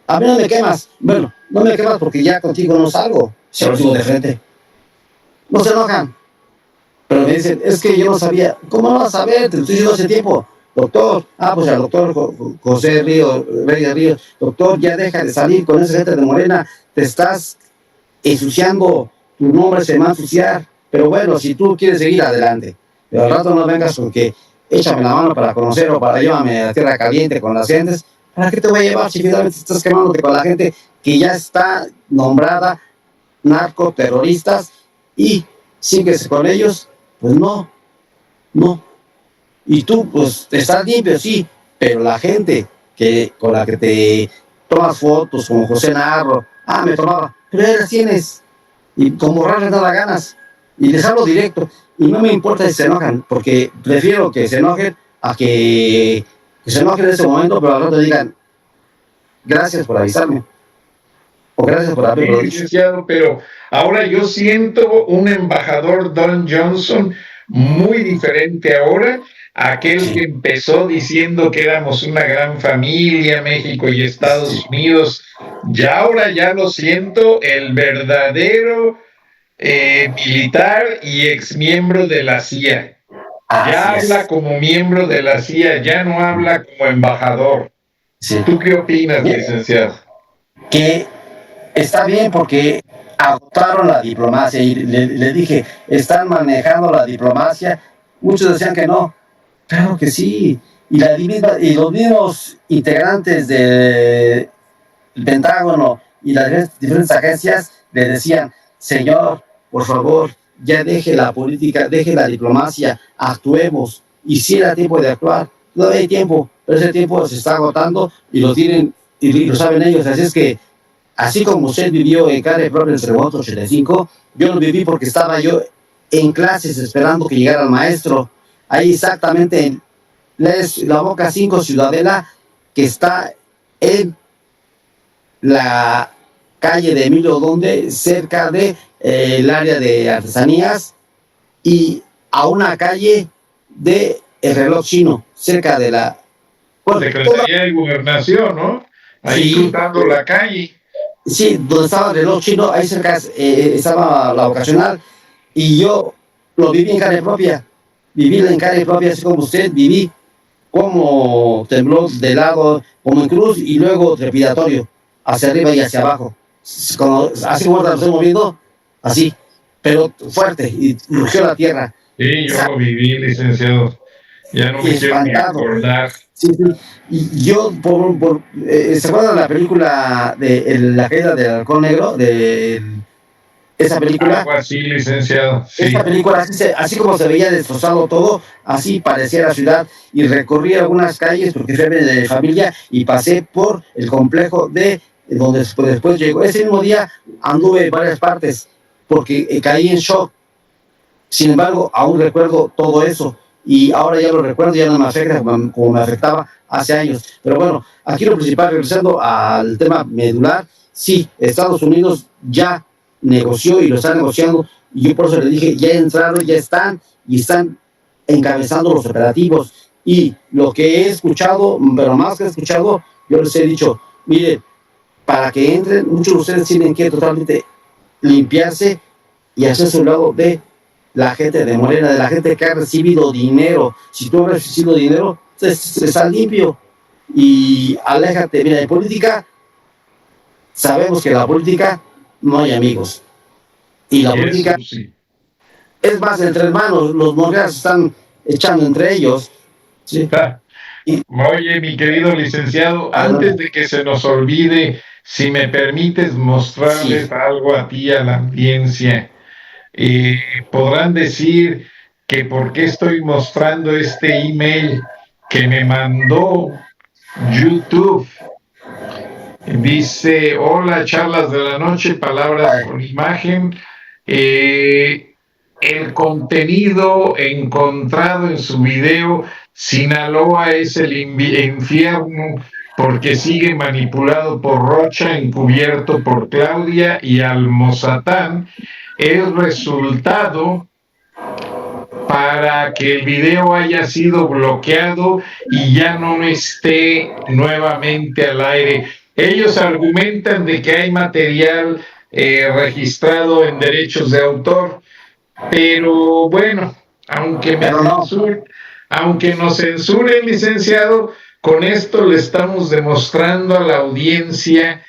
A mí no me quemas. Bueno, no me quemas porque ya contigo no salgo. Se lo digo de frente. No se enojan. Pero me dicen, es que yo no sabía. ¿Cómo no vas a saber? Te lo estoy diciendo hace tiempo. Doctor, pues el doctor José Ríos, doctor, ya deja de salir con esa gente de Morena. Te estás ensuciando. Tu nombre se va a ensuciar. Pero bueno, si tú quieres seguir adelante. Pero al rato no vengas con que échame la mano para conocer o para llévame a la tierra caliente con las gentes. ¿Para qué te voy a llevar si finalmente estás quemándote con la gente que ya está nombrada narcoterroristas y sigues con ellos? Pues no. Y tú, pues, estás limpio, sí, pero la gente con la que te tomas fotos, como José Narro, me tomaba, pero ya las tienes, y con borrarles no la ganas. Y les hablo directo. Y no me importa si se enojan, porque prefiero que se enojen a que se enojen en ese momento, pero al rato digan, gracias por avisarme. O gracias por haberlo dicho. Licenciado, pero ahora yo siento un embajador Don Johnson muy diferente ahora a aquel que empezó diciendo que éramos una gran familia, México y Estados Unidos. Ya ahora ya lo siento, el verdadero militar y exmiembro de la CIA. Ya habla como miembro de la CIA, ya no habla como embajador. Sí. ¿Tú qué opinas, licenciado? Que está bien porque agotaron la diplomacia y le dije, están manejando la diplomacia. Muchos decían que no, claro que sí. Y los mismos integrantes del Pentágono y las diferentes agencias le decían, señor, por favor, ya deje la política, deje la diplomacia, actuemos. Y si era tiempo de actuar, no hay tiempo, pero ese tiempo se está agotando y lo tienen y lo saben ellos. Así es que, así como usted vivió en carne propia el terremoto 85, yo lo viví porque estaba yo en clases esperando que llegara el maestro. Ahí exactamente en la Boca 5 Ciudadela, que está en la calle de Emilio Donde, cerca de el área de artesanías, y a una calle de el reloj chino, cerca de la Secretaría de Gobernación, ¿no? Ahí sí, cruzando la calle. Sí, donde estaba el reloj chino, ahí cerca estaba la vocacional, y yo lo viví en carne propia. Viví en carne propia, así como usted, viví como tembló de lado, como en cruz, y luego trepidatorio, hacia arriba y hacia abajo. Así como lo estoy moviendo, así, pero fuerte, y rugió la tierra. Sí, yo lo viví, licenciado. Ya no me quiero ni acordar. Sí, sí. Y yo, ¿se acuerdan de la película de La caída del halcón negro? Esa película. Algo así, licenciado. Sí. Esta película, así como se veía destrozado todo, así parecía la ciudad. Y recorrí algunas calles porque fui de familia y pasé por el complejo de donde después llegó. Ese mismo día anduve en varias partes porque caí en shock. Sin embargo, aún recuerdo todo eso. Y ahora ya lo recuerdo, ya no me afecta como me afectaba hace años. Pero bueno, aquí lo principal, regresando al tema medular, sí, Estados Unidos ya negoció y lo está negociando, y yo por eso le dije, ya entraron, ya están, y están encabezando los operativos. Y lo que he escuchado, pero más que he escuchado, yo les he dicho, mire, para que entren, muchos de ustedes tienen que totalmente limpiarse y hacerse un lado de la gente de Morena, de la gente que ha recibido dinero. Si tú has recibido dinero, está limpio y aléjate. Mira, de política, sabemos que la política no hay amigos. Y la política sí. Es más, entre hermanos, los morreas están echando entre ellos. ¿Sí? Oye, mi querido licenciado, antes de que se nos olvide, si me permites mostrarles algo a ti, a la audiencia. Podrán decir que por qué estoy mostrando este email que me mandó YouTube. Dice, hola, charlas de la noche, palabras con imagen. El contenido encontrado en su video, Sinaloa es el infierno porque sigue manipulado por Rocha, encubierto por Claudia y Almozatán, es resultado para que el video haya sido bloqueado y ya no esté nuevamente al aire. Ellos argumentan de que hay material registrado en derechos de autor, pero bueno, aunque nos censuren, licenciado, con esto le estamos demostrando a la audiencia,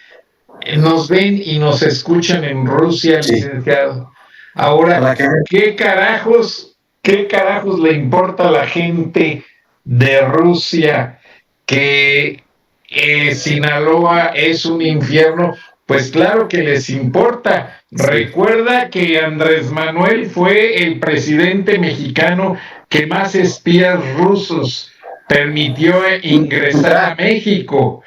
nos ven y nos escuchan en Rusia, licenciado. Ahora, ¿qué carajos le importa a la gente de Rusia que Sinaloa es un infierno? Pues claro que les importa. Recuerda que Andrés Manuel fue el presidente mexicano que más espías rusos permitió ingresar a México.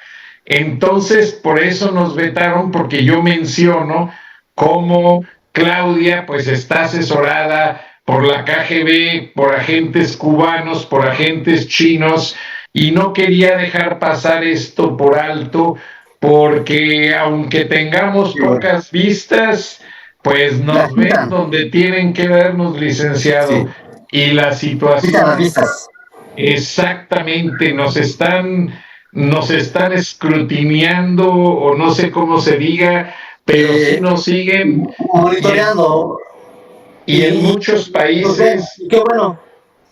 Entonces, por eso nos vetaron, porque yo menciono cómo Claudia pues está asesorada por la KGB, por agentes cubanos, por agentes chinos, y no quería dejar pasar esto por alto, porque aunque tengamos Sí, bueno, pocas vistas, pues la nos ven quitan, donde tienen que vernos, licenciado, sí, y la quitan las situación vistas. exactamente nos están escrutineando, o no sé cómo se diga, pero sí Eh, nos siguen, y en, Monitoreando y en muchos nos ven, países. y qué bueno,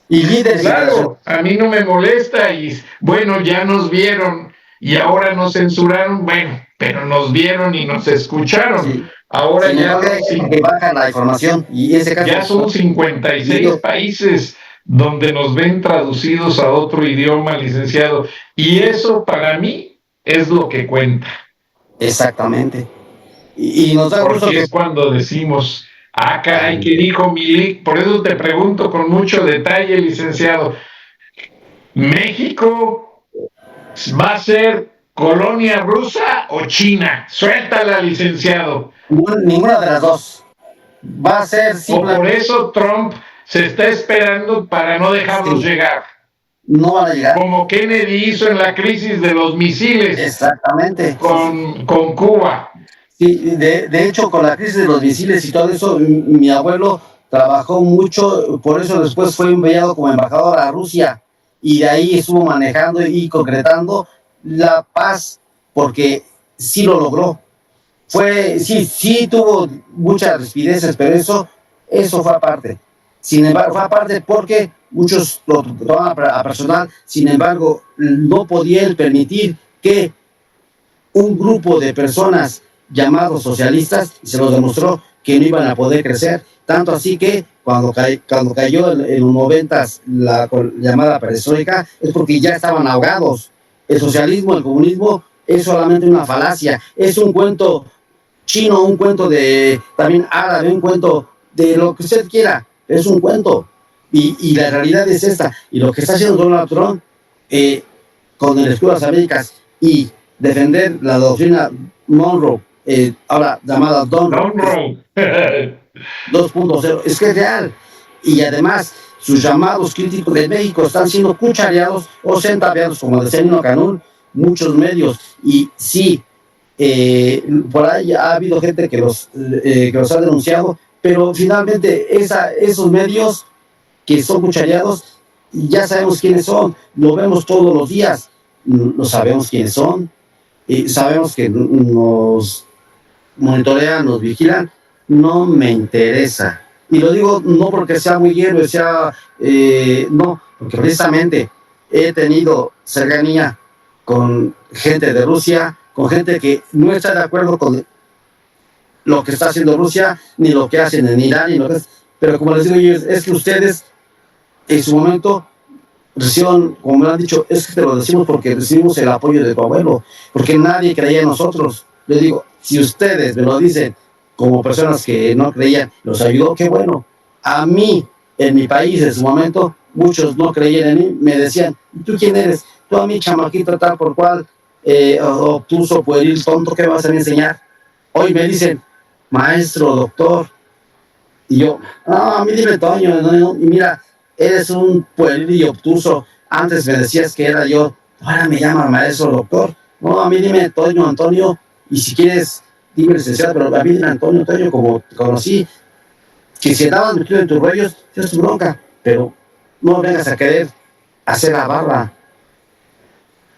y líderes internacionales. Claro, a mí no me molesta, y bueno, ya nos vieron y ahora nos censuraron, bueno, pero nos vieron y nos escucharon. Sí. Ahora Sin embargo, hay gente que baja la información y en ese ya caso, son 56 yo, países donde nos ven traducidos a otro idioma, licenciado, y eso para mí es lo que cuenta, exactamente. Y nos da gusto porque que es cuando decimos, ah, caray, ¿qué dijo Milik? Por eso te pregunto con mucho detalle, licenciado, ¿México va a ser colonia rusa o China? Suéltala, licenciado. ninguna de las dos va a ser O por simplemente, eso Trump se está esperando para no dejarlos sí, llegar, no van a llegar. como Kennedy hizo en la crisis de los misiles Exactamente. Sí, sí. con Cuba. Sí, de hecho, con la crisis de los misiles y todo eso, mi abuelo trabajó mucho, por eso después fue enviado como embajador a Rusia y de ahí estuvo manejando y concretando la paz, porque sí lo logró. Sí tuvo muchas rispideces, pero eso fue aparte. Sin embargo, fue aparte porque muchos lo tomaban a personal, sin embargo, no podía él permitir que un grupo de personas llamados socialistas, y se los demostró, que no iban a poder crecer, tanto así que cuando cayó en los 90 la llamada perestroika, es porque ya estaban ahogados. El socialismo, el comunismo, es solamente una falacia, es un cuento chino, un cuento de también árabe, un cuento de lo que usted quiera, es un cuento. Y la realidad es esta, y lo que está haciendo Donald Trump con el escudo de las Américas y defender la doctrina Monroe, ahora llamada Donroe, Monroe. 2.0, es que es real. Y además, sus llamados críticos de México están siendo cuchareados o centaveados, como decía Nino Canún, muchos medios. Y sí, por ahí ha habido gente que los ha denunciado, pero finalmente esos medios que son cuchareados, ya sabemos quiénes son, lo vemos todos los días, lo sabemos quiénes son, sabemos que nos monitorean, nos vigilan, no me interesa. Y lo digo no porque sea muy héroe, no, porque precisamente he tenido cercanía con gente de Rusia, con gente que no está de acuerdo con lo que está haciendo Rusia, ni lo que hacen en Irán, pero como les digo yo, es que ustedes en su momento recibieron, como me lo han dicho, es que te lo decimos porque recibimos el apoyo de tu abuelo, porque nadie creía en nosotros. Les digo, si ustedes me lo dicen como personas que no creían, los ayudó, qué bueno. A mí, en mi país, en su momento, muchos no creían en mí, me decían, ¿tú quién eres? Tú a mí, chamaquito, tal por cual, obtuso, pueril, tonto, ¿qué me vas a enseñar? Hoy me dicen, maestro, doctor, y yo, no, a mí dime Toño, no, y mira, eres un pueblillo obtuso, antes me decías que era yo, ahora me llaman maestro doctor, no, a mí dime Toño, Antonio, y si quieres, dime licenciado, pero a mí dime Antonio, Toño, como te conocí, que si andabas metido en tus rollos, es tu bronca, pero no vengas a querer hacer la barba.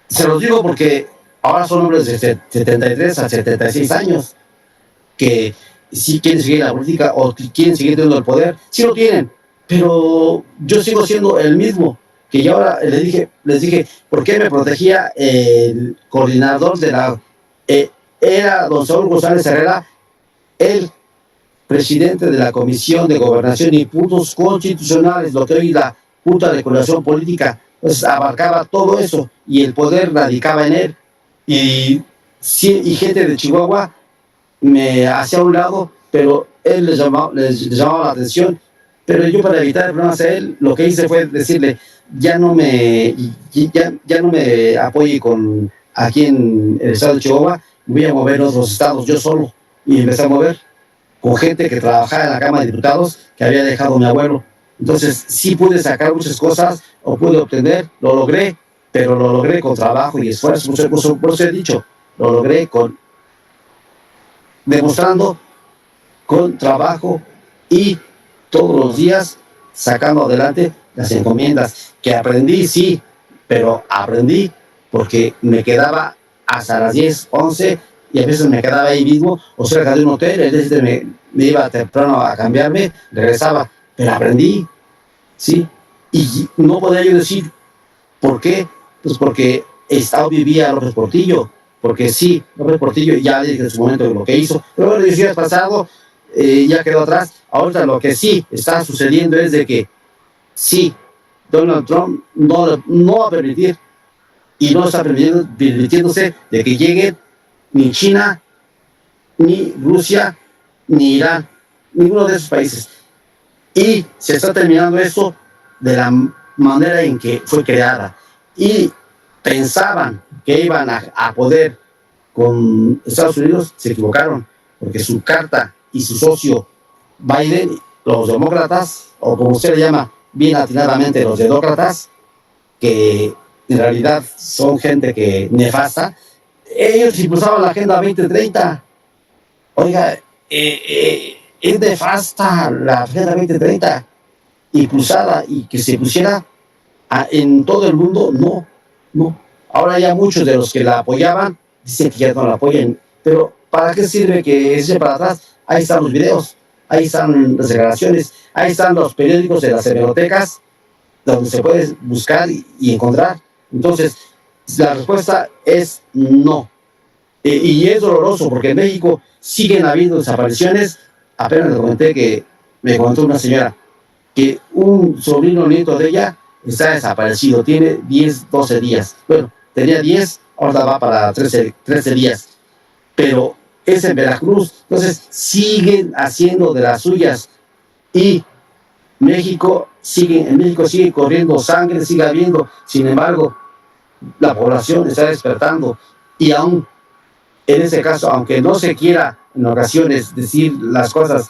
Se los digo porque ahora son hombres de 73 a 76 años, que si quieren seguir la política o quieren seguir teniendo el poder, sí lo tienen, pero yo sigo siendo el mismo que yo ahora les dije, ¿por qué me protegía el coordinador de era don Saúl González Herrera, el presidente de la Comisión de Gobernación y Puntos Constitucionales, lo que hoy la Junta de Regulación Política, pues abarcaba todo eso y el poder radicaba en él y gente de Chihuahua me hacía a un lado, pero él les llamaba la atención. Pero yo, para evitar problemas a él, lo que hice fue decirle, ya no me apoye aquí en el estado de Chihuahua, voy a mover a otros estados yo solo. Y empecé a mover. con gente que trabajaba en la Cámara de Diputados que había dejado mi abuelo. Entonces, sí pude sacar muchas cosas, o pude obtener, lo logré, pero lo logré con trabajo y esfuerzo. Por eso he dicho, lo logré demostrando con trabajo y todos los días sacando adelante las encomiendas que aprendí, sí, pero aprendí porque me quedaba hasta las 10, 11 y a veces me quedaba ahí mismo o cerca de un hotel, es decir, me iba temprano a cambiarme, regresaba, pero aprendí, sí, y no podía yo decir ¿por qué? Pues porque Estado vivía López Portillo, porque sí, López Portillo ya dije en su momento lo que hizo, pero bueno, 10 días pasado, ya quedó atrás. Ahorita lo que sí está sucediendo es de que sí, Donald Trump no va a permitir y no está permitiéndose de que lleguen ni China, ni Rusia, ni Irán, ninguno de esos países. Y se está terminando eso de la manera en que fue creada. Y pensaban que iban a poder con Estados Unidos, se equivocaron, porque su carta y su socio Biden, los demócratas, o como usted le llama bien atinadamente los dedócratas, que en realidad son gente que nefasta, ellos impulsaban la Agenda 2030. Oiga, es nefasta la Agenda 2030 impulsada y que se pusiera en todo el mundo, no. Ahora ya muchos de los que la apoyaban dicen que ya no la apoyan, pero ¿para qué sirve que eche para atrás? Ahí están los videos, ahí están las declaraciones, ahí están los periódicos de las hemerotecas, donde se puede buscar y encontrar. Entonces, la respuesta es no. Y es doloroso porque en México siguen habiendo desapariciones. Apenas me comentó una señora que un sobrino nieto de ella está desaparecido, tiene 10, 12 días. Bueno, tenía 10, ahora va para 13 días. Pero es en Veracruz. Entonces, siguen haciendo de las suyas. Y en México sigue corriendo sangre, sigue habiendo. Sin embargo, la población está despertando. Y aún, en ese caso, aunque no se quiera en ocasiones decir las cosas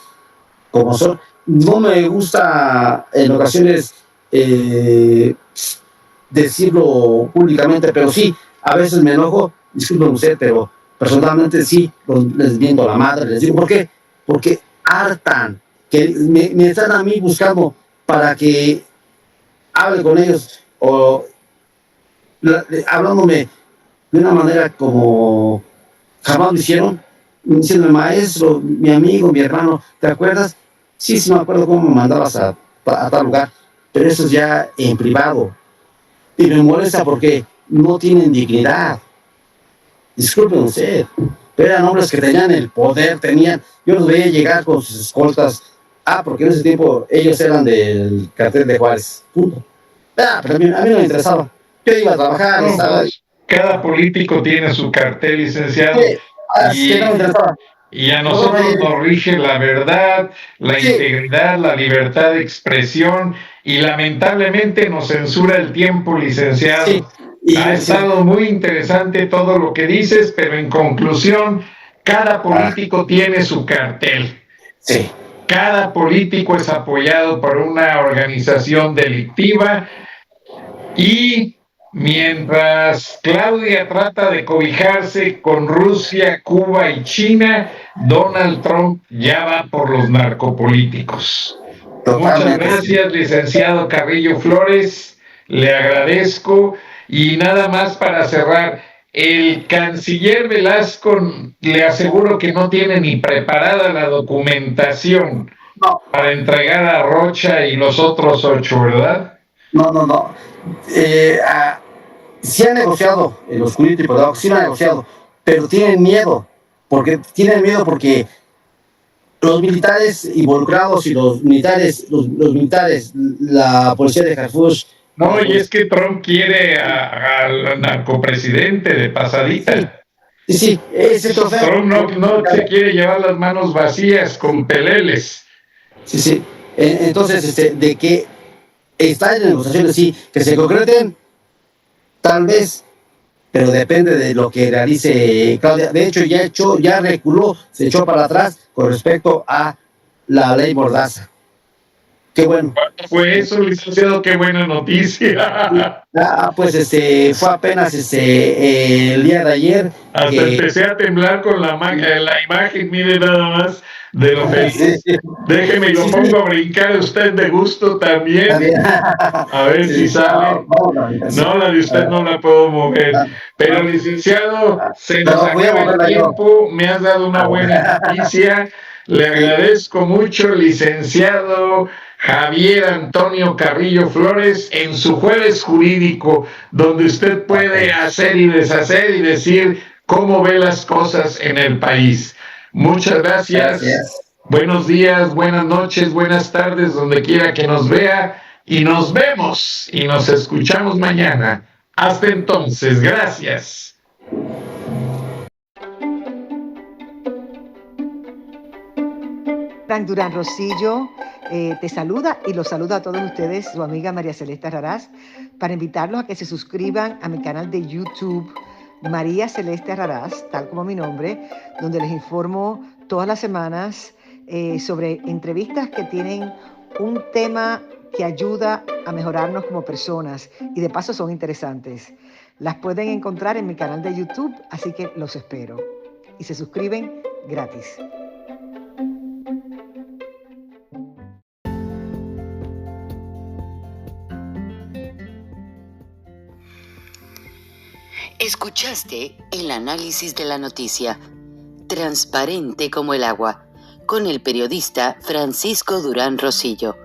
como son, no me gusta en ocasiones decirlo públicamente, pero sí, a veces me enojo, disculpen usted, pero personalmente sí, les miento a la madre, les digo, ¿por qué? Porque hartan, que me están a mí buscando para que hable con ellos, o hablándome de una manera como jamás lo hicieron, diciendo, maestro, mi amigo, mi hermano, ¿te acuerdas? Sí, me acuerdo cómo me mandabas a tal lugar, pero eso es ya en privado. Y me molesta porque no tienen dignidad. Disculpen usted, pero eran hombres que tenían el poder, yo los veía llegar con sus escoltas, porque en ese tiempo ellos eran del cartel de Juárez, punto. Pero a mí no me interesaba. Yo iba a trabajar, estaba... Cada político tiene su cartel, licenciado. Sí, no me interesaba. Y a nosotros nos rige la verdad, la integridad, la libertad de expresión y lamentablemente nos censura el tiempo, licenciado. Ha estado muy interesante todo lo que dices, pero en conclusión, cada político tiene su cartel. Sí. Cada político es apoyado por una organización delictiva y mientras Claudia trata de cobijarse con Rusia, Cuba y China, Donald Trump ya va por los narcopolíticos. Muchas gracias, licenciado Carrillo Flores, le agradezco. Y nada más para cerrar, el canciller Velasco le aseguro que no tiene ni preparada la documentación para entregar a Rocha y los otros 8, ¿verdad? No. Sí han negociado el oscurito y podado, sí lo han negociado, pero tienen miedo porque los militares involucrados y los militares, la policía de Harfush. No, y es que Trump quiere al narcopresidente de pasadita. Sí, ese trofeo. Trump no se quiere llevar las manos vacías con peleles. Sí. Entonces, de que están en negociaciones, sí, que se concreten, tal vez pero depende de lo que realice Claudia. De hecho, ya reculó, se echó para atrás con respecto a la ley Mordaza. Qué bueno. Fue eso, licenciado, qué buena noticia. Pues fue apenas el día de ayer. Hasta empecé a temblar con la imagen, mire nada más, de lo feliz. Sí. Déjeme y lo pongo a brincar usted de gusto también. A ver si sale. No, la de usted no la puedo mover. Pero, licenciado, se nos acaba el tiempo. Me has dado una buena noticia. Le agradezco mucho, licenciado Javier Antonio Carrillo Flores, en su Jueves Jurídico, donde usted puede hacer y deshacer y decir cómo ve las cosas en el país. Muchas gracias. Buenos días, buenas noches, buenas tardes, donde quiera que nos vea, y nos vemos y nos escuchamos mañana. Hasta entonces, gracias. Frank Durán Rosillo te saluda y los saluda a todos ustedes, su amiga María Celeste Raraz, para invitarlos a que se suscriban a mi canal de YouTube, María Celeste Raraz, tal como mi nombre, donde les informo todas las semanas sobre entrevistas que tienen un tema que ayuda a mejorarnos como personas y de paso son interesantes. Las pueden encontrar en mi canal de YouTube, así que los espero. Y se suscriben gratis. Escuchaste el análisis de la noticia, transparente como el agua, con el periodista Francisco Durán Rosillo.